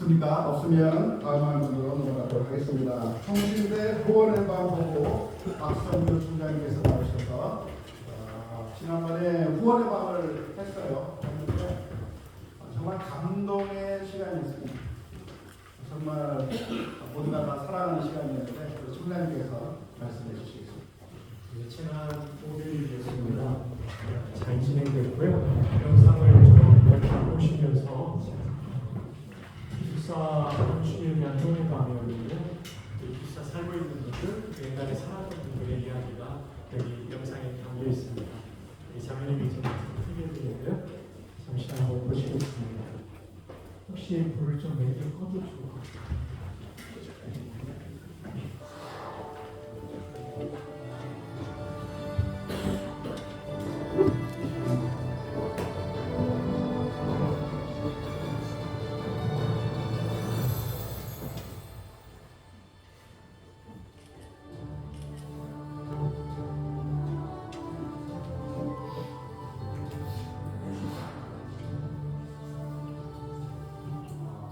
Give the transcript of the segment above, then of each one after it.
없습니까? 없으면 다음 안으로 넘어가도록 하겠습니다. 성신대 후원의 방 보고 박성규 총장님께서 나오셔서 지난번에 후원의 방을 했어요. 했는데 정말 감동의 시간이었습니다. 정말 모두가 다 사랑하는 시간이었는데 우리 총장님께서 말씀해 주시겠습니다. 지난 5일이었습니다. 잘 진행됐고요. 영상을 좀 보시면서 기숙사 건축에 대한 동의감이었는데요. 기숙사 살고 있는 분들, 옛날에 살았던 분들의 이야기가 여기 영상에 담겨 있습니다. 장면이 좀 크게 들리고요. 잠시 한번 보시겠습니다. 혹시 불을 좀 매일 꺼주시고.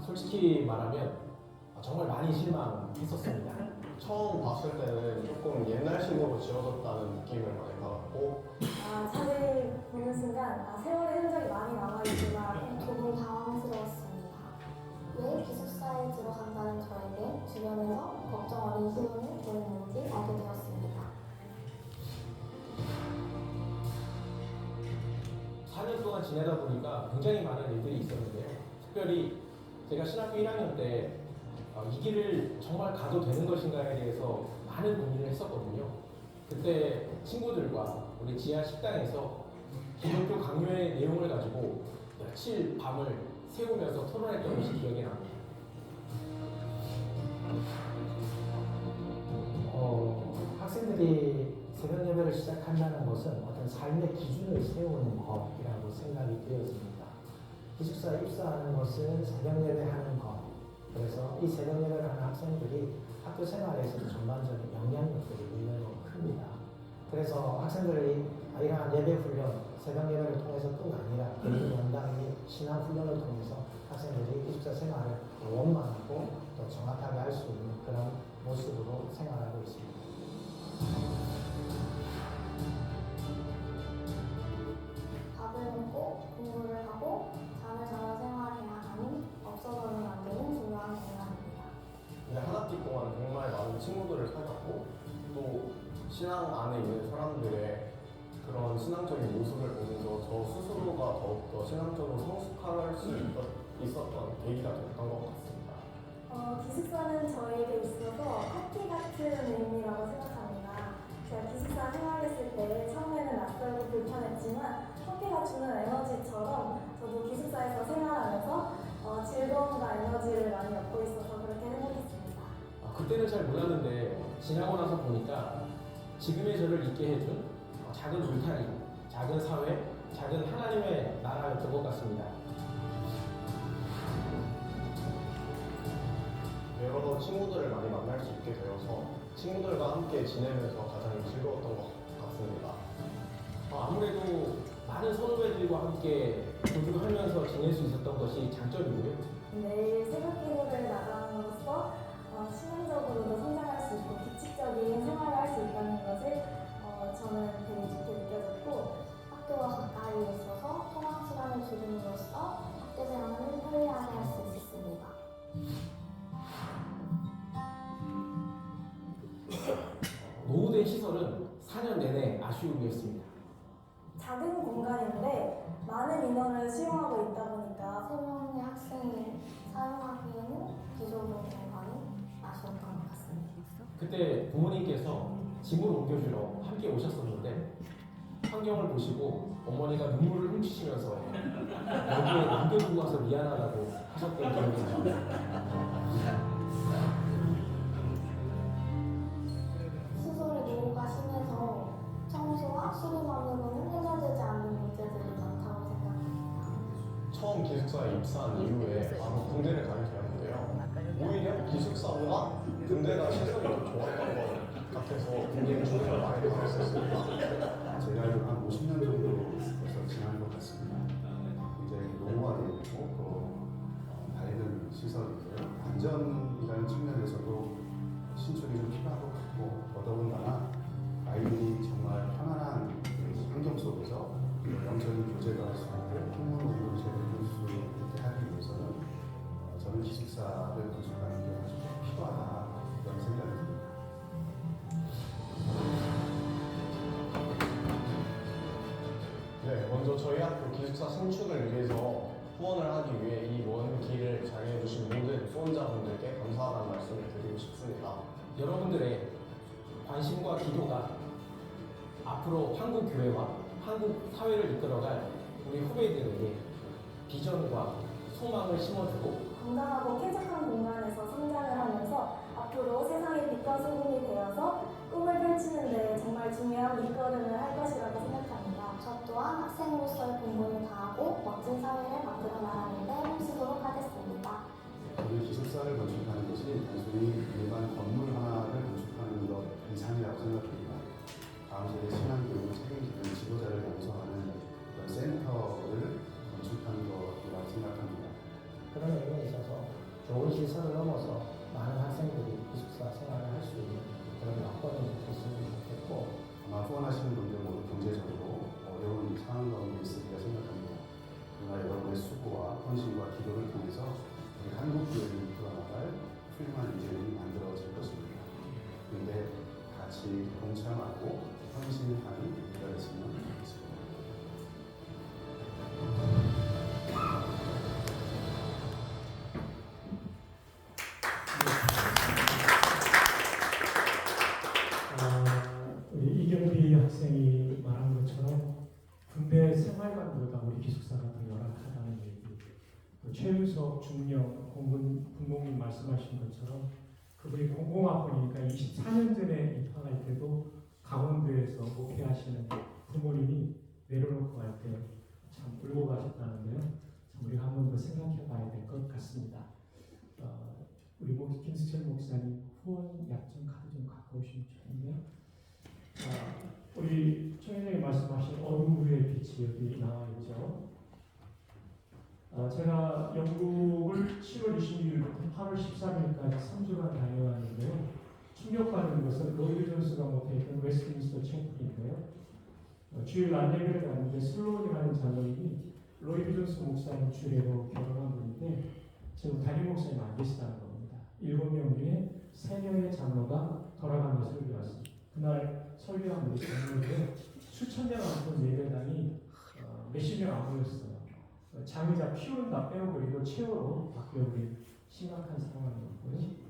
솔직히 말하면 정말 많이 실망했었습니다. 처음 봤을 때는 조금 옛날식으로 지어졌다는 느낌을 많이 받았고 사진 보는 순간 세월의 흔적이 많이 남아있지만 조금 당황스러웠습니다. 왜 기숙사에 들어간다는 저에게 주변에서 걱정 어린 기분을 보였는지 알게 되었습니다. 4년 동안 지내다 보니까 굉장히 많은 일들이 있었는데요. 특별히 제가 신학교 1학년 때 이 길을 정말 가도 되는 것인가에 대해서 많은 고민을 했었거든요. 그때 친구들과 우리 지하 식당에서 기독교 강요의 내용을 가지고 며칠 밤을 새우면서 토론했던 것이 기억이 납니다. 학생들이 새벽 예배를 시작한다는 것은 어떤 삶의 기준을 세우는 것이라고 생각이 되었습니다. 기숙사에 입사하는 것은 새벽 예배하는 것. 그래서 이 새벽 예배를 하는 학생들이 학교 생활에서도 전반적인 영향력들이 의외로 큽니다. 그래서 학생들이 이러한 예배 훈련, 새벽 예배를 통해서뿐 아니라 개인 연당 및 신앙 훈련을 통해서 학생들이 기숙사 생활을 더 원만하고 더 정확하게 할 수 있는 그런 모습으로 생활하고 있습니다. 밥을 먹고 공부를 하고 잠을 자며 생활해야 하니 없어서는 안 되는 중요한 공간입니다. 근데 한 학기 동안 정말 많은 친구들을 사귀었고 또 신앙 안에 있는 사람들의 그런 신앙적인 모습을 보면서 저 스스로가 더욱더 신앙적으로 성숙할 수 있었던 계기가 됐던 것 같습니다. 기숙사는 저에게 있어서 파티 같은 의미라고 생각합니다. 제가 기숙사 생활했을 때 처음에는 낯설고 불편했지만 커피가 주는 에너지처럼 저도 기숙사에서 생활하면서 즐거움과 에너지를 많이 얻고 있어서 그렇게 생각했습니다. 그때는 잘 몰랐는데 지나고 나서 보니까 지금의 저를 있게 해준 작은 울타리, 작은 사회, 작은 하나님의 나라였던 것 같습니다. 여러 친구들을 많이 만날 수 있게 되어서 친구들과 함께 지내면서 가장 즐거웠던 것 같습니다. 아무래도 많은 선후배들과 함께 교류하면서 지낼 수 있었던 것이 장점이고요. 매일 새벽 기도를 나감으로써 신앙적으로도 성장할 수 있고 규칙적인 생활을 할 수 있다는 것을 저는 되게 좋게 느껴졌고 학교와 가까이 있어서 통학 시간을 줄임으로써 학교 생활을 편리하게 할 수 있습니다. 노후된 시설은 4년 내내 아쉬움이었습니다. 작은 공간인데 많은 인원을 수용하고 있다 보니까 3명의 학생이 사용하기에는 비좁은 공간이 아쉬웠던 것 같습니다. 그때 부모님께서 짐을 옮겨주러 함께 오셨었는데 환경을 보시고 어머니가 눈물을 훔치시면서 여기에 남겨두고 와서 미안하다고 하셨던 기억이 납니다. 시설의 노후가 심해서 청소와 수리만으로는 해결되지 않는 문제들이 많다고 생각합니다. 처음 기숙사에 입사한 이후에 바로 군대를 가게 되었는데요. 오히려 기숙사보다 군대가 시설이 더 좋았던 것 같아서 굉장히 충격을 많이 받았었습니다. 제가 알기로 한 50년 정도 벌써 지난 것 같습니다. 굉장히 노후화되어 있고 또 밝은 시설이고요. 성장을 위해서 후원을 하기 위해 이 먼 길을 장애해주신 모든 후원자분들께 감사하다는 말씀을 드리고 싶습니다. 여러분들의 관심과 기도가 앞으로 한국 교회와 한국 사회를 이끌어갈 우리 후배들에게 비전과 소망을 심어주고 건강하고 쾌적한 공간에서 성장을 하면서 앞으로 세상의 빛과 소금이 되어서 꿈을 펼치는 데 정말 중요한 밑거름을 할 것이라고 생각합니다. 저 또한 학생으로서의 본분을 다하고 멋진 사회를 만들어 나가는 데 힘쓰도록 하겠습니다. 우리 기숙사를 건축하는 것이 단순히 일반 건물 하나를 건축하는 것 이상이라고 생각합니다. 다음 세대 신앙교육을 책임지는 지도자를 양성하는 그런 센터를 건축하는 것이라고 생각합니다. 그런 의미에 있어서 좋은 시설을 넘어서 많은 학생들이 기숙사 생활을 할 수 있는 그런 여건이 됐으면 좋겠고 아마 후원하시는 분들 모두 경제적으로 어려운 상황 가운데 있으리라 생각합니다. 그러나 여러분의 수고와 헌신과 기도를 통해서 우리 한국 교회를 이끌어 나갈 훌륭한 인재들이 만들어질 것입니다. 그런데 같이 동참하고 헌신하는 우리가 됐으면 좋겠습니다. 우리 이경비 학생이 말한 것처럼 군대 생활관보다 우리 기숙사가 더 열악하다는 얘기, 또 최윤석 중령 공군 군목님 말씀하신 것처럼 그분이 공공학번이니까 24년 전에 입학할 때도 강원도에서 목회하시는 부모님이 내려놓고 갈 때 참 울고 가셨다는데요. 참 우리가 한 번 더 생각해 봐야 될 것 같습니다. 우리 김수철 목사님 후원 약정 카드 좀 갖고 오시면 좋겠네요. 우리 총회장이 말씀하신 어둠 위의 빛이 여기 나와 있죠. 제가 영국을 7월 26일부터 8월 13일까지 3주간 다녀왔는데요. 충격받는 것은 로이드 존스가 목회했던 웨스트민스터 채플인데요. 주일 안예배를 갔는데 슬로운이라는 자녀님이 로이드 존스 목사님 주례로 결혼한 분인데 지금 담임 목사님 안 계시다는 겁니다. 7명 중에 3명의 장로가 돌아가면서 설교했습니다. 그날 설교한 우리 장로들 수천 명 안톤 예배당이 몇십 명 안 모였어요. 장의자 피ውን 다 빼어버리고 최후로 바뀌어버린 심각한 상황이었고요.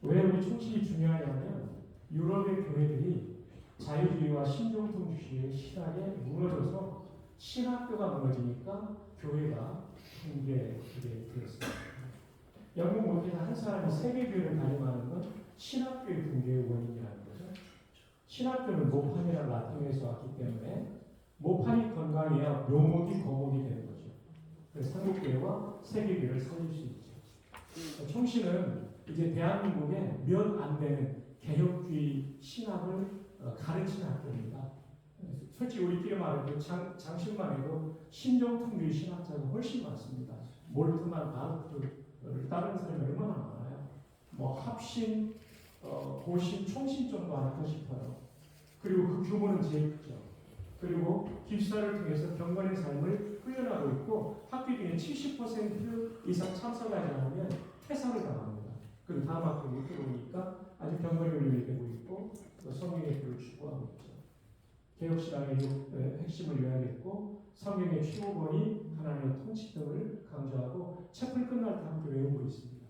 왜 우리 총신이 중요하냐면 유럽의 교회들이 자유주의와 신종통주의의 실학에 무너져서 신학교가 무너지니까 교회가 붕괴되게 되었습니다. 영국 목회자 한 사람이 세계교회를 다ним하는 건 신학교의 붕괴의 원인이라는 거죠. 신학교는 모판이라는 라틴어에서 왔기 때문에 모판이 건강해야 묘목이 거목이 되는 거죠. 그래서 한국교회와 세계교회를 살릴 수 있죠. 총신은 이제 대한민국에 몇 안 되는 개혁주의 신학을 가르치는 학교입니다. 솔직히 우리끼리 말해도 장신만 해도 신정통주의 신학자가 훨씬 많습니다. 몰트만 바르트를 따르는 사람이 얼마나 많아요. 뭐 합신, 고신, 총신 정도 아닐까 싶어요. 그리고 그 규모는 제일 크죠. 그리고 기숙사를 통해서 경건의 삶을 훈련하고 있고 학교 중에 70% 이상 참석하지 않으면 퇴사를 당합니다. 그리고 다음 학교 못 들어오니까 아주 경건이 훈련되고 있고 또 성경의 교를 추구하고 있죠. 개혁신앙의 핵심을 요약했고 성경의 최고본이 하나님의 통치 등을 강조하고 채플 끝날 때 함께 외우고 있습니다.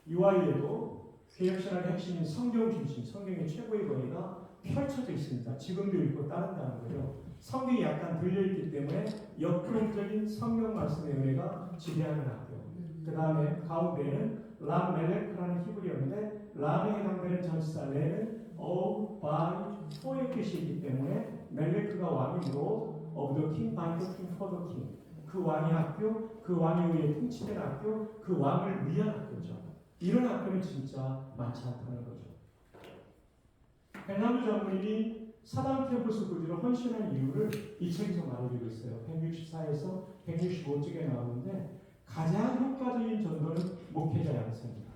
UI에도 개혁신앙의 핵심인 성경 중심, 성경의 최고의 권위가 펼쳐져 있습니다. 지금도 읽고 따른다는 거죠. 성경이 약간 들려있기 때문에 역동적인 성경 말씀의 은혜가 지배하는 학교. 그 다음에 가운데에는 람 멜레크라는 히브리어인데 람에 해당되는 전치사 레는 of, by, for의 뜻이 있기 때문에 멜레크가 왕이므로 of the king, by the king, for the king. 그 왕의 학교, 그 왕에 의해 통치된 학교, 그 왕을 위한 학교죠. 이런 학교는 진짜 많지 않다는 거죠. 벨나무 장로님이 사당 캠퍼스 구지로 헌신한 이유를 이 책에서 말해주고 있어요. 164에서 165쪽에 나오는데 가장 효과적인 전도는 목회자 양성입니다.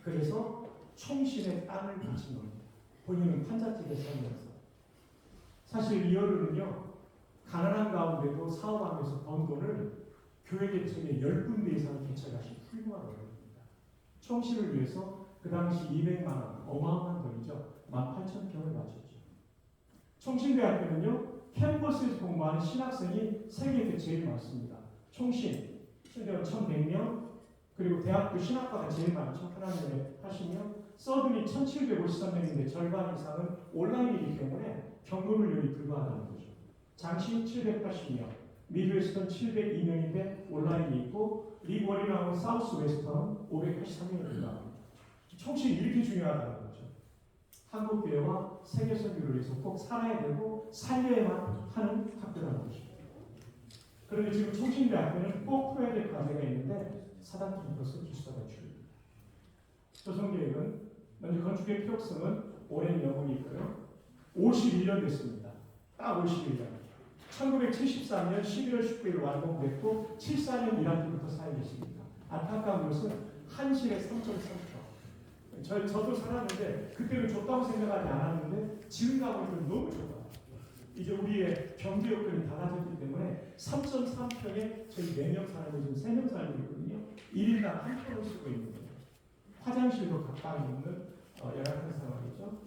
그래서 총신의 땅을 바친 겁니다. 본인은 판잣집에 살면서. 사실 리어르는요, 가난한 가운데도 사업하면서 번 돈을 교회 개척에 10군데 이상 개척하신 훌륭한 어른입니다. 총신을 위해서 그 당시 200만 원, 어마어마한 돈이죠. 18,000평을 바쳤죠. 총신대학교는요, 캠퍼스에서 공부하는 신학생이 세계에서 제일 많습니다. 총신 최대 1,100명, 그리고 대학교 신학과가 제일 많죠. 하나님의 80명, 서든이 1,753명인데 절반 이상은 온라인이기 때문에 경로를 불가하다는 거죠. 장신 780명, 미드웨스턴 702명인데 온라인이 있고, 리버리랑 사우스 웨스턴 583명입니다. 총신이 이렇게 중요하다는 거죠. 한국교회와 세계선교를 위해서 꼭 살아야 되고 살려야만 하는 학교라는 것입니다. 그런데 지금 총신대학교는 꼭 풀어야 될 과제가 있는데 사단 캠퍼스 기숙사 건축입니다. 조성계획은 먼저 건축의 필요성은 오랜 영혼이 있고요. 51년 됐습니다. 딱 51년. 1973년 11월 19일 완공됐고 74년 1학기부터 사용했습니다. 안타까운 것은 한실에 3.3평. 저도 살았는데 그때는 좁다고 생각하지 않았는데 지금 가보니까 너무 좁아요. 이제 우리의 경제 여건이 달라졌기 때문에 3.3평에 저희 4명 살고 지금 3명 살고 있거든요. 1인당 한 평을 쓰고 있는 거예요. 화장실도 각각 있는 열악한 상황이죠.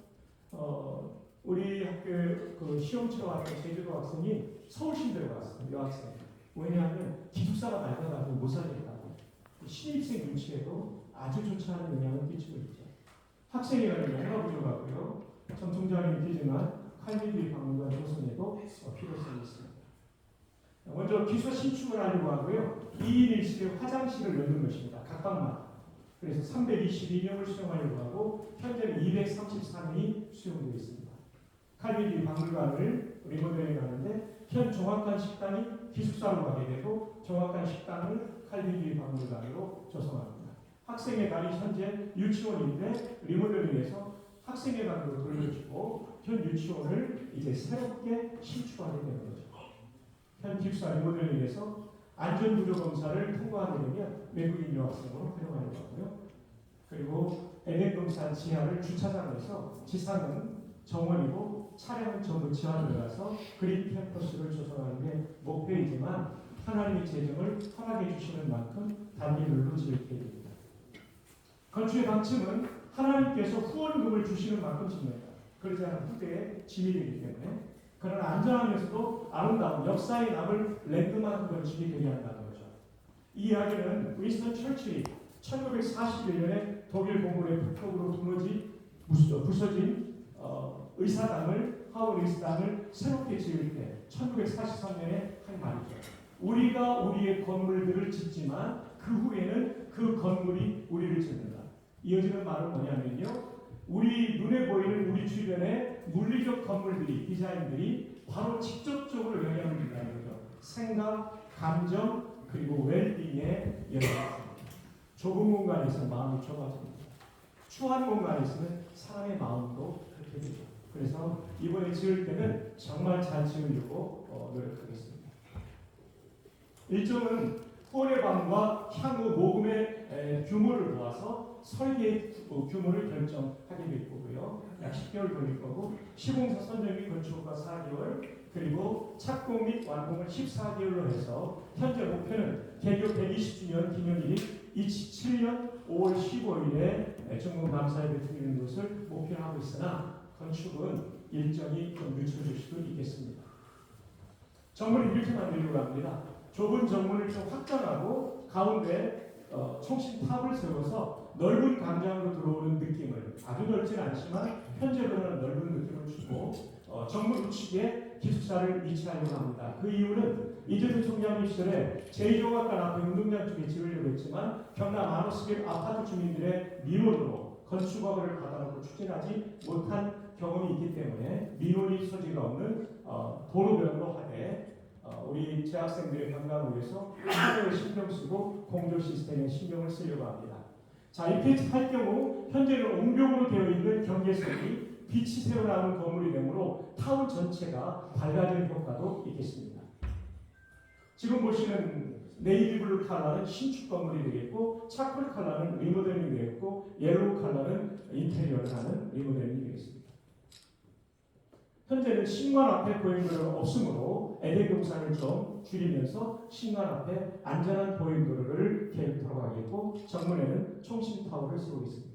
우리 학교 그 시험 치러 왔던 제주도 학생이 서울신대로 왔어요. 여학생. 왜냐하면 기숙사가 낡아가지고 못 살겠다고. 신입생 눈치에도 아주 좋지 않은 영향을 끼치고 있죠. 학생이라는 영어가 부족하고요. 전통적인 있지만 칼빈주의 박물관 조성에도 필요성이 있습니다. 먼저 기숙사 신축을 하려고 하고요. 2인 1실에 화장실을 넣는 것입니다. 각각만. 그래서 322명을 수용하려고 하고 현재는 234명이 수용되어 있습니다. 칼빈주의 박물관을 리모델링 하는데 현 종합관 식당이 기숙사로 가게 되고 종합관 식당을 칼빈주의 박물관으로 조성합니다. 학생의 달이 현재 유치원인데 리모델링해서 학생의 방으로 돌려주고 현 유치원을 이제 새롭게 신축하게 되는 거죠. 현 기숙사 리모델링해서 안전구조 검사를 통과하게 되면 외국인 유학생으로 활용하려고 하고요. 그리고 에덴동산 지하를 주차장에서 지상은 정원이고 차량은 전부 지하로 들어가서 그린 캠퍼스를 조성하는 게 목표이지만 하나님의 재정을 허락해 주시는 만큼 단계별로 지을 계획입니다. 건축의 방침은 하나님께서 후원금을 주시는 만큼 짓는다. 그러지 않으면 후대에 짐이 되기 때문에 그러나 안전하면서도 아름다운 역사에 남을 랜드마크 건축이 되게 한다는 거죠. 이 이야기는 윈스턴 철칠이 1941년에 독일 공군의 폭격으로 부서진 하원 의사당을 새롭게 지을 때 1943년에 한 말이죠. 우리가 우리의 건물들을 짓지만 그 후에는 그 건물이 우리를 짓는다. 이어지는 말은 뭐냐면요. 우리 눈에 보이는 우리 주변의 물리적 건물들이, 디자인들이 바로 직접적으로 영향을 준다는 거죠. 생각, 감정, 그리고 웰빙에 영향을 줍니다. 좁은 공간에서 마음이 좁아집니다. 추한 공간에 있으면 사람의 마음도 그렇게 되죠. 그래서 이번에 지을 때는 정말 잘 지으려고 노력하겠습니다. 일정은 후원의 방과 향후 모금의 규모를 모아서 설계의 규모를 결정하게 될 거고요. 약 10개월 걸릴 거고 시공사 선정 및 건축과 4개월 그리고 착공 및 완공을 14개월로 해서 현재 목표는 개교 120주년 기념일인 2027년 5월 15일에 중국 남사에 드리는 것을 목표로 하고 있으나 건축은 일정이 좀 늦춰질 수도 있겠습니다. 정문을 이렇게 만들려고 합니다. 좁은 정문을 좀 확장하고 가운데 총신탑을 세워서 넓은 광장으로 들어오는 느낌을 아주 넓지는 않지만 현재로는 넓은 느낌을 주고 정문 우측에 기숙사를 위치하려고 합니다. 그 이유는 이재수 총장님 시절에 제2종합관 앞에 운동장 쪽에 지으려고 했지만 경남 안호스길 아파트 주민들의 민원으로 건축허가를 받아놓고 추진하지 못한 경험이 있기 때문에 민원이 소지가 없는 도로변으로 하되 우리 재학생들의 건강을 위해서 환경에 신경 쓰고 공조 시스템에 신경을 쓰려고 합니다. 자, 이렇게 할 경우 현재는 옹벽으로 되어 있는 경계선이 빛이 새어나오는 건물이 되므로 타운 전체가 밝아지는 효과도 있겠습니다. 지금 보시는 네이비블루 컬러는 신축 건물이 되겠고 차콜 컬러는 리모델링이 되겠고 옐로우 컬러는 인테리어를 하는 리모델링이 되겠습니다. 현재는 신관 앞에 보행도로가 없으므로 에덴동산을 좀 줄이면서 신관 앞에 안전한 보행도로를 계획하고 하겠고 정문에는 총신타워를 세우고 있습니다.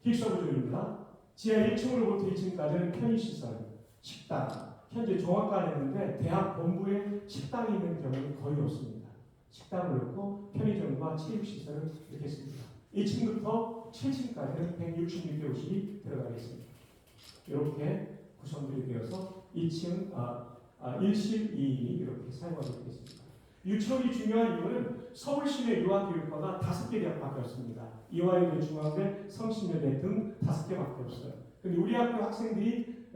기숙사 구조입니다. 지하 1층으로부터 2층까지는 편의시설, 식당, 현재 종합과를 했는데 대학 본부에 식당이 있는 경우는 거의 없습니다. 식당을 넣고 편의점과 체육시설을 이렇게 씁니다. 1층부터 7층까지는 166개 호실이 들어가겠습니다. 이렇게 구성들이 되어서 2층, 1실, 2인이 이렇게 사용하고 있겠습니다. 유치원이 중요한 이유는 서울 시내 유아교육과가 5개 대학밖에 없습니다. 이화여대, 중앙대, 성신여대 등 5개밖에 없어요. 근데 우리 학교 학생들이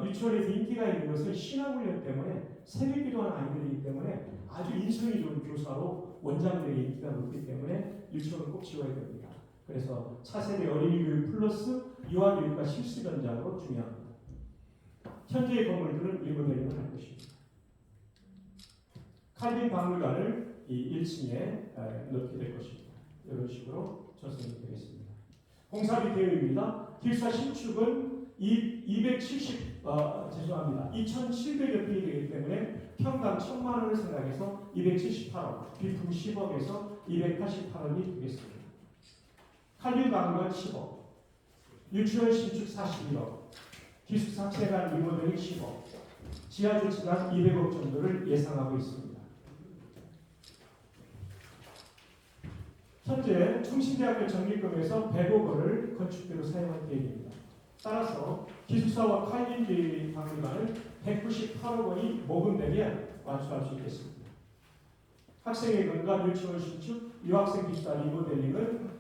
유치원에서 인기가 있는 것은 신학훈련 때문에 새벽 기도하는 아이들이기 때문에 아주 인성이 좋은 교사로 원장들의 인기가 높기 때문에 유치원을 꼭 지워야 됩니다. 그래서 차세대 어린이 교육 플러스 유아교육과 실습 현장으로 중요합니다. 현재의 건물들은 리모델링을 할 것입니다. 칼빈 박물관을 이 1층에 넣게 될 것입니다. 이런 식으로 조성이 되겠습니다. 공사비 대여입니다. 길사 신축은 2,700여 평이 되기 때문에 평당 1,000만 원을 생각해서 278억, 비품 10억에서 288억이 되겠습니다. 칼빈 박물관 10억, 유치원 신축 41억, 기숙사 체감 리모델링 10억, 지하 조치관 200억 정도를 예상하고 있습니다. 현재 충신대학교 전기금에서 100억 원을 건축비로 사용할 계획입니다. 따라서 기숙사와 칼빈 박물관은 198억 원이 모금되면 완수할 수 있겠습니다. 학생의 건강, 유치원 신축, 유학생 기숙사 리모델링은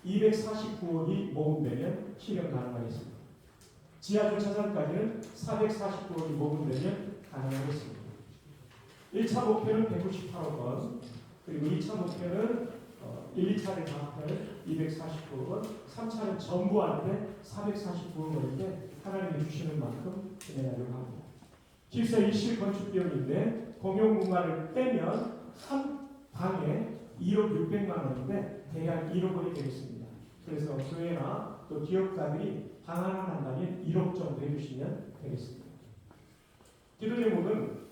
249억이 모금되면 실현 가능하겠습니다. 지하 주차장까지는 449억이 모금되면 가능하겠습니다. 1차 목표는 198억 원, 그리고 2차 목표는 1, 2차를 다 합하면 249억 원, 3차는 전부 할 때 449억 원인데 하나님이 주시는 만큼 진행하려고 합니다. 기숙사 1실 건축 비용인데 공용 공간을 빼면 한 방에 1억 600만 원인데 대략 1억 원이 되겠습니다. 그래서 교회나 또 기업가들이 방 하나 한다면 1억 정도 해주시면 되겠습니다. 기도 제목은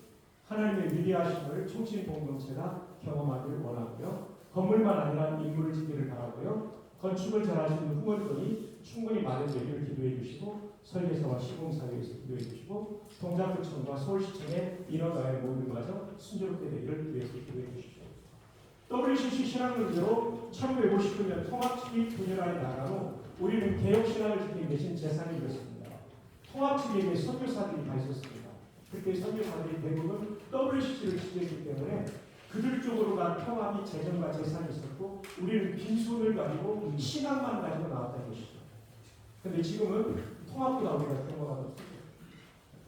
하나님의 위대하심을 총신 공동체가 경험하기를 원하고요. 건물만 아니라 인물을 짓기를 바라고요. 건축을 잘할 수 있는 후원금이 충분히 마련되기를 기도해 주시고 설계사와 시공사회에서 기도해 주시고 동작구청과 서울시청의 인허가의 모든 과정 순조롭게 되기를 위해서 기도해 주십시오. WCC 신학문제로 1959년 통합측이 분열하여 나간 후 우리는 개혁신학을 지키는 대신 재산을 잃었습니다. 통합측에게 선교사들이 다 있었습니다. 그때 선교사들이 대부분 WCC를 지지했기 때문에 그들 쪽으로 간 통합이 재정과 재산이 있었고 우리는 빈손을 가지고 신앙만 가지고 나왔다는 것이죠. 그런데 지금은 통합보다 우리가 그런 거가 없습니다.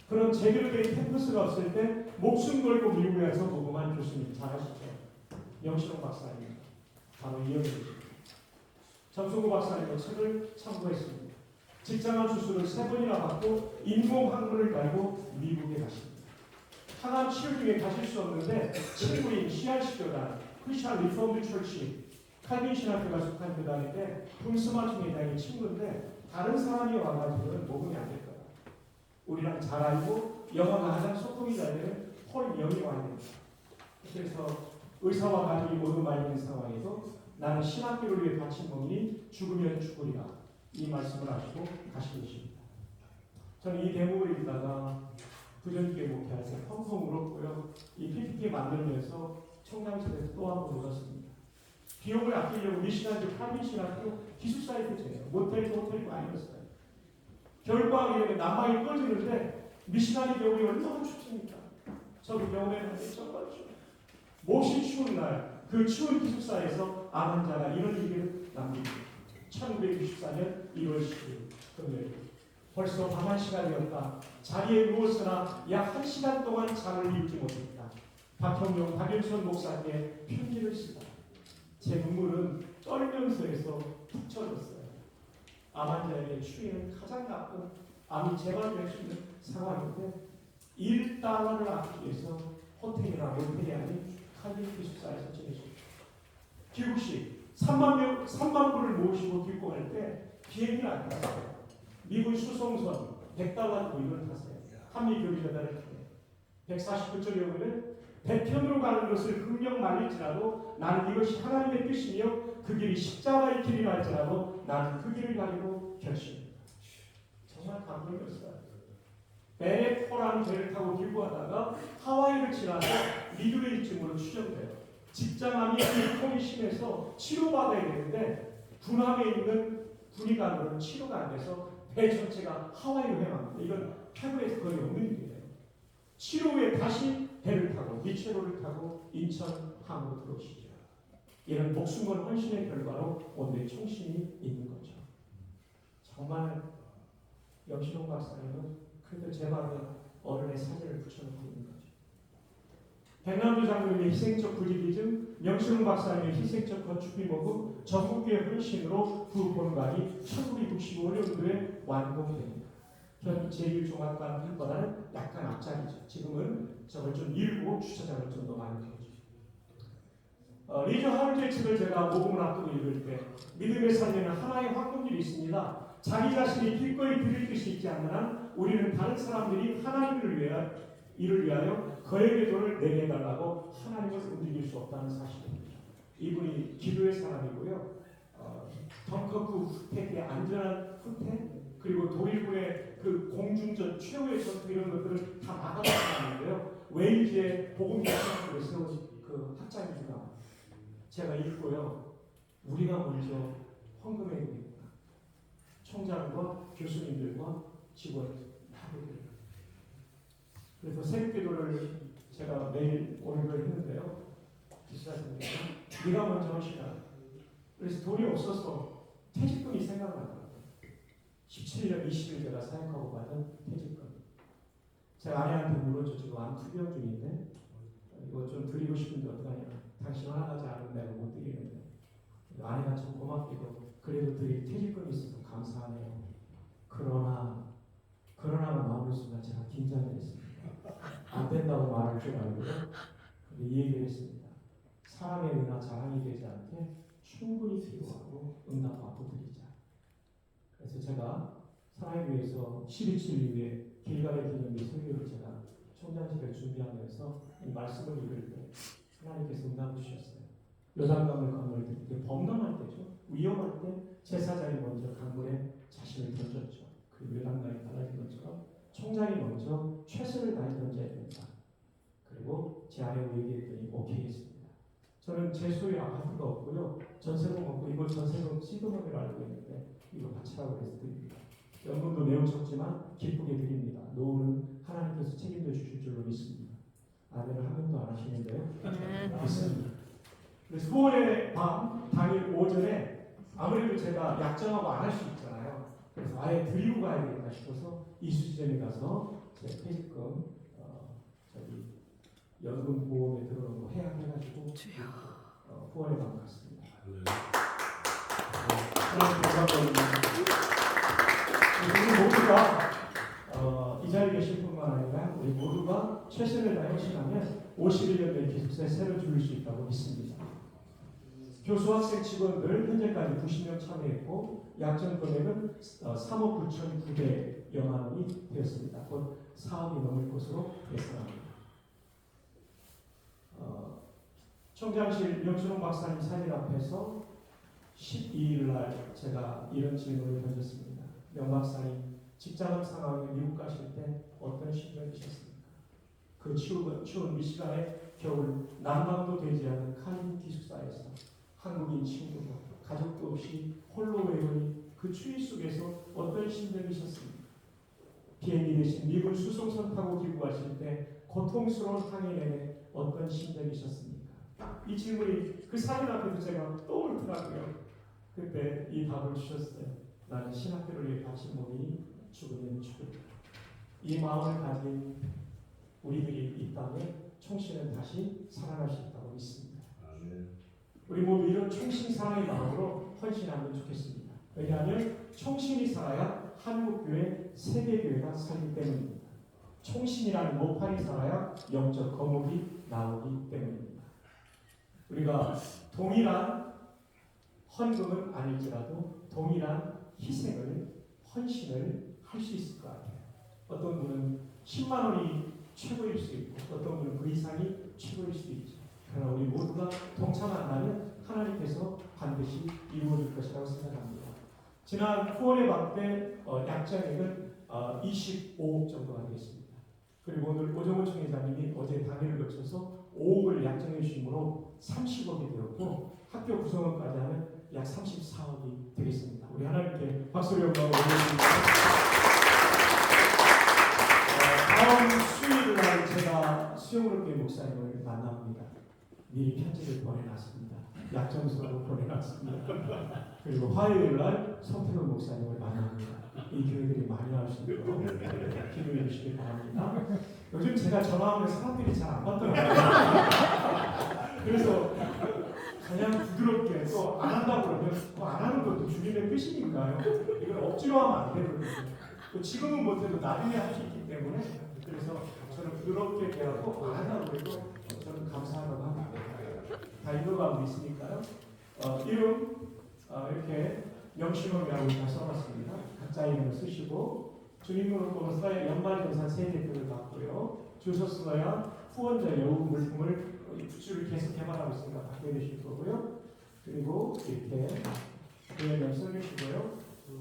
그런 제대로 된 캠퍼스가 없을 때 목숨 걸고 미국에서 복음한 교수님 잘 아시죠? 영신홍 박사님, 바로 이영입니다. 정성구 박사님의 책을 참고했습니다. 직장암 수술을 3번이나 받고 인공항문을 달고 미국에 가십니다. 항암 치료 중에 가실 수 없는데 친구인 CRC 교단, 크리스천 리폼드 철치, 칼빈 신학교가 속한 교단인데 분스마트 회장이 친구인데 다른 사람이 와가지고는 모금이 안 될 거야. 우리랑 잘 알고 영어가 가장 소통이 잘 되는 폴 영이 와야 됩니다. 그래서 의사와 가족이 모두 말리는 상황에서 나는 신학교를 위해 바친 몸이니 죽으면 죽으리라. 이 말씀을 하시고 가신 것입니다. 저는 이 대목을 읽다가 부전기에 목회할 때 펑펑 울었고요. 이 PPT 만들면서 청량실에서 또 한 번 울었습니다. 비용을 아끼려고 미시간주 칼빈신학교 기숙사에 표제해요. 모텔이 아니었어요. 겨울방학에 난방이 꺼지는데 미시간의 겨울이 얼마나 춥습니까? 저도 겨울에 하는데 정말 추워요. 몹시 추운 날 그 추운 기숙사에서 암환자가 이런 얘기를 남깁니다. 1964년 1월 10일 금요일 벌써 밤한 시간이었다. 자리에 누웠으나 약 1시간 동안 잠을 이루지 못했다. 박형용, 박일선 목사님의 편지를 쓰다. 제 눈물은 떨면서 해서 푹 젖었어요. 암 환자에게 추위는 가장 나쁜 암이 재발될 수 있는 상황인데 1달러를 아끼기 위해서 호텔이나 모텔이 아닌 칼빈 기숙사에서 지내십시오. 귀국식 3만 불을 모으시고 귀국 갈 때 비행기를 안 탔어요. 미군 수송선 100달러 고입을 탔어요. 한미교류전단을 타요. 149쪽에 배편으로 가는 것을 극력 말릴지라도 나는 이것이 하나님의 뜻이며 그 길이 십자가의 길이라 할지라도 나는 그 길을 가기로 결심합니다. 정말 감동이었어요. 베네포라는 배를 타고 기부하다가 하와이를 지나서 미드웨이쯤으로 추정돼요. 직장암이 통이 심해서 치료받아야 되는데 군함에 있는 군의관으로는 치료가 안 돼서 배 전체가 하와이로 향합니다. 이건 타국에서 거의 없는 일이에요. 치료 후에 다시 배를 타고 미체로를 타고 인천항으로 들어오시죠. 이런 목숨 건 헌신의 결과로 오늘의 총신이 있는 거죠. 정말 영신홍 박사님은 그래도 제 발에 어른의 사진을 붙여놓고 있는 거죠. 백남주 장로님의 희생적 부지기즘, 영신홍 박사님의 희생적 건축비목은 전국교회 헌신으로 두 본관이 1965년도에 완공됩니다. 현 제1종합관보다는 약간 앞자리죠. 지금은 저걸 좀 밀고 주차장을 좀 더 많이 해주죠. 리저 하울제 책을 제가 모금을 앞두고 읽을 때 믿음의 삶에는 하나의 황금률이 있습니다. 자기 자신이 기꺼이 드릴 뜻이 있지 않는 한 우리는 다른 사람들이 하나님을 위하여 그에게 돈을 내게 달라고 하나님을 움직일 수 없다는 사실입니다. 이분이 기도의 사람이고요. 덩커크 후퇴의 안전한 후퇴 그리고 도일군의 그 공중전 최후의 전투 이런 것들을 다 막아낸 사람인데요. 웨일즈의 복음대학교에 세운 그 학자입니다. 제가 읽고요. 우리가 먼저 헌금해야 됩니다. 총장과 교수님들과 직원 다 됩니다. 그래서 새벽기도를 제가 매일 오늘도 했는데요. 기사님이 네가 먼저 하시라. 그래서 돈이 없어서 퇴직금이 생각나더라고요. 17년 20일 제가 사역하고 받은 퇴직금. 제가 아내한테 물어줘. 지금 암 투병 중인데 이거 좀 드리고 싶은데 어떡하냐. 당신 허락하지 않으면 내가 못 드리는데. 아내가 참 고맙게도 그래도 드릴 퇴직금이 있어서 감사하네요. 그러나만 나오는 순간 제가 긴장을 했습니다. 안 된다고 말할 줄 알고요. 근데 이 얘기를 했습니다. 사람의 은하 자랑이 되지 않게 충분히 기도하고 응답 받고 드리자. 그래서 제가 사랑교회에서 12.7 이후에 길가의 기념비 설교를 제가 총장실을 준비하면서 이 말씀을 읽을 때 하나님께서 응답을 주셨어요. 요단강을 건널 때 범람할 때죠. 위험할 때 제사장이 먼저 강물에 자신을 던졌죠. 그리고 요단강이 갈라진 것처럼 총장이 먼저 최선을 다해 던져야 된다. 그리고 제 아내가 얘기했더니 오케이 했습니다. 저는 제 소유의 아파트가 없고요. 전세금 없고 이거 전세금 시드머니를 알고 있는데 이거 바치라고 해서 드립니다. 연금도 매우 적지만 기쁘게 드립니다. 노후는 하나님께서 책임져 주실 줄로 믿습니다. 아내는 한 명도 안 하시는데요. 믿습니다. 그래서 9월의 밤 당일 오전에 아무래도 제가 약정하고 안 할 수 있잖아요. 그래서 아예 드리고 가야 되겠다 싶어서 이수지점에 가서 제 퇴직금 연금 보험에 들어오는 거 해약해가지고 9월에 밤 갔습니다. 우리 모두가 이 자리에 계실 뿐만 아니라 우리 모두가 최선을 다해 헌신하면 51년 된 기숙사에 새로 줄일 수 있다고 믿습니다. 교수, 학생, 직원들 현재까지 90명 참여했고 약정 금액은 3억 9,900여만 원이 되었습니다. 곧 4억이 넘을 것으로 예상합니다. 총장실 영순홍 박사님 사진 앞에서 12일 날 제가 이런 질문을 던졌습니다. 명 박사님, 직장암 상황에 미국 가실 때 어떤 심정이셨습니까? 그 추운 미시간의 겨울 난방도 되지 않은 칸 기숙사에서 한국인 친구도 가족도 없이 홀로 외로이 그 추위 속에서 어떤 심정이셨습니까? 비행기 대신 미군 수송선 타고 기부하실 때 고통스러운 항해 내내 어떤 심정이셨습니까? 이 질문이 그 사진 앞에서 제가 떠오르더라고요. 그때 이 답을 주셨어요. 나는 신학교를 위해 바친 몸이 죽으면 죽을까. 이 마음을 가진 우리들이 있다면 총신은 다시 살아날 수 있다고 믿습니다. 우리 모두 이런 총신 사랑의 마음으로 헌신하면 좋겠습니다. 왜냐하면 총신이 살아야 한국교회, 세계교회가 살기 때문입니다. 총신이라는 모판이 살아야 영적 거목이 나오기 때문입니다. 우리가 동일한 헌금은 아닐지라도 동일한 희생을, 헌신을 할 수 있을 것 같아요. 어떤 분은 10만 원이 최고일 수 있고 어떤 분은 그 이상이 최고일 수도 있죠. 그러나 우리 모두가 동참한다면 하나님께서 반드시 이루어질 것이라고 생각합니다. 지난 9월의 밤 때 약정액은 25억 정도가 되겠습니다. 그리고 오늘 오정훈 총회장님이 어제 당일을 거쳐서 5억을 약정해 주심으로 30억이 되었고 학교 구성원까지 하면 약 34억이 되겠습니다. 우리 하나님께 박수를 영광을 올리겠습니다. 다음 수요일 날 제가 수영으로교회 목사님을 만납니다. 미리 편지를 보내놨습니다. 약정서도 보내놨습니다. 그리고 화요일 날 성태근 목사님을 만납니다. 이 교회들이 많이 나오시도록 기도해 주시기 바랍니다. 요즘 제가 전화하면 사람들이 잘 안 받더라고요. 그래서 그냥 부드럽게 또 안 한다고 그러면 안 하는 것도 주님의 뜻이니까요. 이걸 억지로 하면 안 되거든요. 또 지금은 못해도 나중에 할 수 있기 때문에 그래서 저는 부드럽게 대하고 안 한다고 해도 저는 감사하다고 합니다. 다 읽어가고 있으니까요. 이름 이렇게 명심형이라고 다 써놨습니다. 각자 이름을 쓰시고 주민번호 번호 써야 연말정산 세대표를 받고요. 주소 써야 후원자 여우 물품을 부추를 계속 개발하고 있으니까 받게 되실 거고요. 그리고 이렇게 계획을 써주시고요.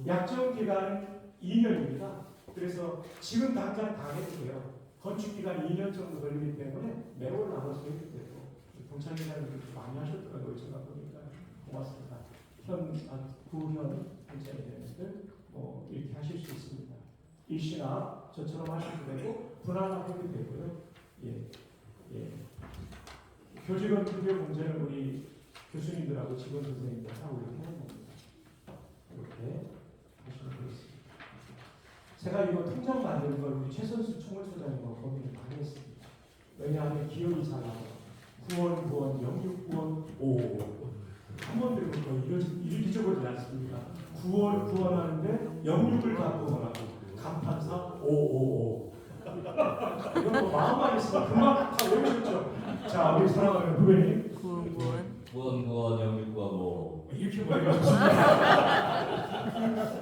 약정 기간 2년입니다. 그래서 지금 당장 다 해도 돼요. 건축 기간 2년 정도 걸리기 때문에 매월 나눠서 해도 되고 동창 기자님들 많이 하셨더라고요. 제가 보니까 고맙습니다. 구현 동창기자님들 이렇게 하실 수 있습니다. 일시나 저처럼 하셔도 되고 분할하셔도 되고요. 예. 교직원 급여 공제는 우리 교수님들하고 직원 선생님들 하고 이렇게 하는 겁니다. 이렇게 하시면 되겠습니다. 제가 이거 통장 만드는 걸 우리 최선수 총괄소장님하고 고민을 많이 했습니다. 왜냐하면 기억이 잘 나요. 구원, 영육구원, 한번 들으면 거의 잊어버리지 않습니다. 구원하는데 영육을 갖고 오라고 감탄사 555. 이건 뭐 마음만 있으면 금방 다 외우셨죠? 자, 우리 사랑하는 후배님. 구원 영육구원 이렇게 말해주셨습니다.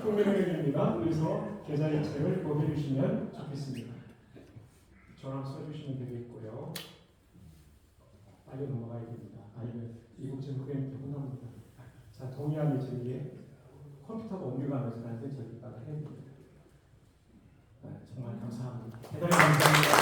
국민의힘입니다. 그래서 계좌 이체를 꼭 해주시면 좋겠습니다. 전화 써주시면 되겠고요. 빨리 넘어가야 됩니다. 아니면 이국진 후배님께 혼납니다. 자, 동의하면 저기에 컴퓨터가 옮겨가면서 나한테 저기다가 해야 됩니다. 정말 감사합니다. 대단히 감사합니다.